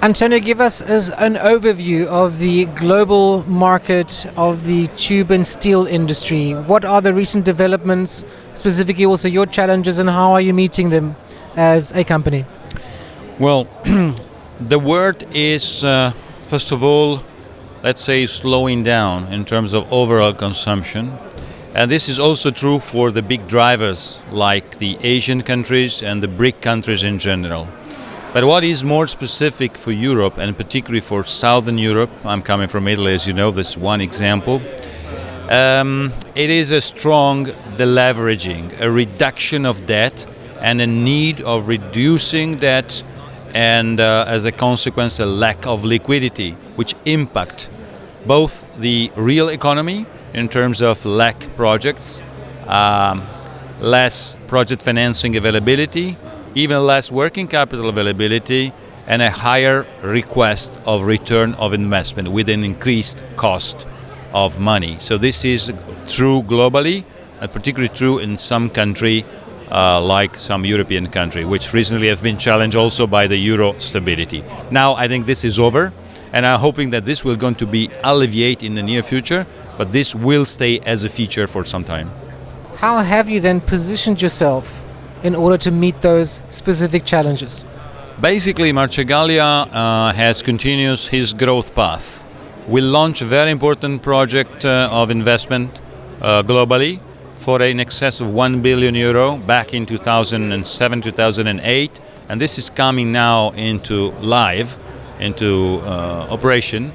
Antonio, give us an overview of the global market of the tube and steel industry. What are the recent developments, specifically also your challenges, and how are you meeting them as a company? Well, the word is, first of all, let's say slowing down in terms of overall consumption. And this is also true for the big drivers like the Asian countries and the BRIC countries in general. But what is more specific for Europe, and particularly for Southern Europe, I'm coming from Italy, as you know, this is one example, it is a strong deleveraging, a reduction of debt, and a need of reducing debt, and as a consequence, a lack of liquidity, which impact both the real economy in terms of lack projects, less project financing availability, even less working capital availability, and a higher request of return of investment with an increased cost of money. So this is true globally, and particularly true in some country like some European country, which recently has been challenged also by the euro stability. Now I think this is over, and I'm hoping that this will going to be alleviated in the near future, but this will stay as a feature for some time. How have you then positioned yourself in order to meet those specific challenges? Basically, Marcegaglia has continued his growth path. We launched a very important project of investment globally for in excess of 1 billion euro back in 2007-2008, and this is coming now into operation.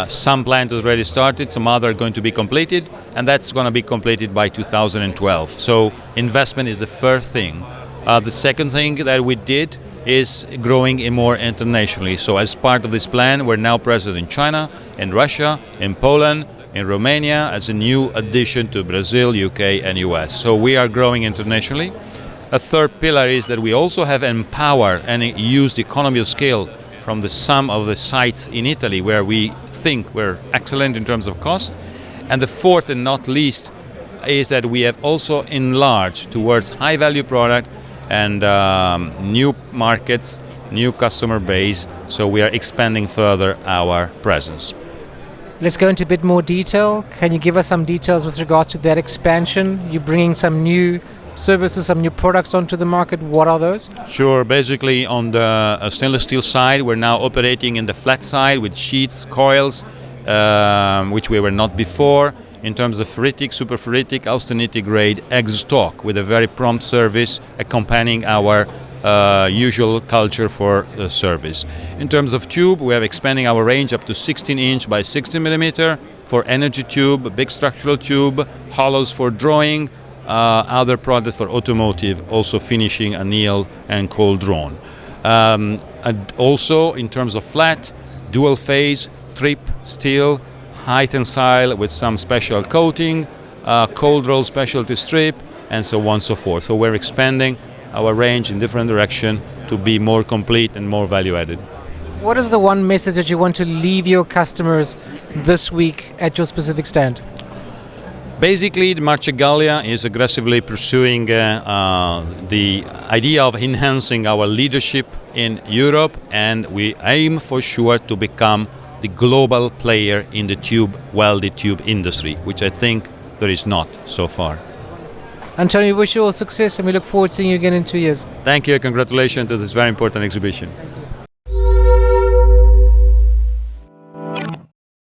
Some plants already started, some other are going to be completed, and that's going to be completed by 2012. So investment is the first thing. The second thing that we did is growing more internationally. So as part of this plan, we're now present in China, in Russia, in Poland, in Romania, as a new addition to Brazil, UK and US. So we are growing internationally. A third pillar is that we also have empowered and used the economy of scale from the sum of the sites in Italy where we think we're excellent in terms of cost. And the fourth and not least is that we have also enlarged towards high value product and new markets, new customer base, so we are expanding further our presence. Let's go into a bit more detail. Can you give us some details with regards to that expansion? You're bringing some new services, some new products onto the market. What are those? Sure. Basically, on the stainless steel side, we're now operating in the flat side with sheets, coils, which we were not before. In terms of ferritic, superferritic, austenite grade ex-stock with a very prompt service accompanying our usual culture for service. In terms of tube, we are expanding our range up to 16 inch by 60 millimeter for energy tube, big structural tube, hollows for drawing, other products for automotive, also finishing anneal and cold drawn. And also in terms of flat, dual phase, trip, steel, high tensile with some special coating, cold roll specialty strip, and so on and so forth. So we're expanding our range in different direction to be more complete and more value added. What is the one message that you want to leave your customers this week at your specific stand? Basically, the Marcegaglia is aggressively pursuing the idea of enhancing our leadership in Europe, and we aim for sure to become the global player in the welded tube industry, which I think there is not so far. Antonio, we wish you all success, and we look forward to seeing you again in 2 years. Thank you. Congratulations to this very important exhibition. Thank you.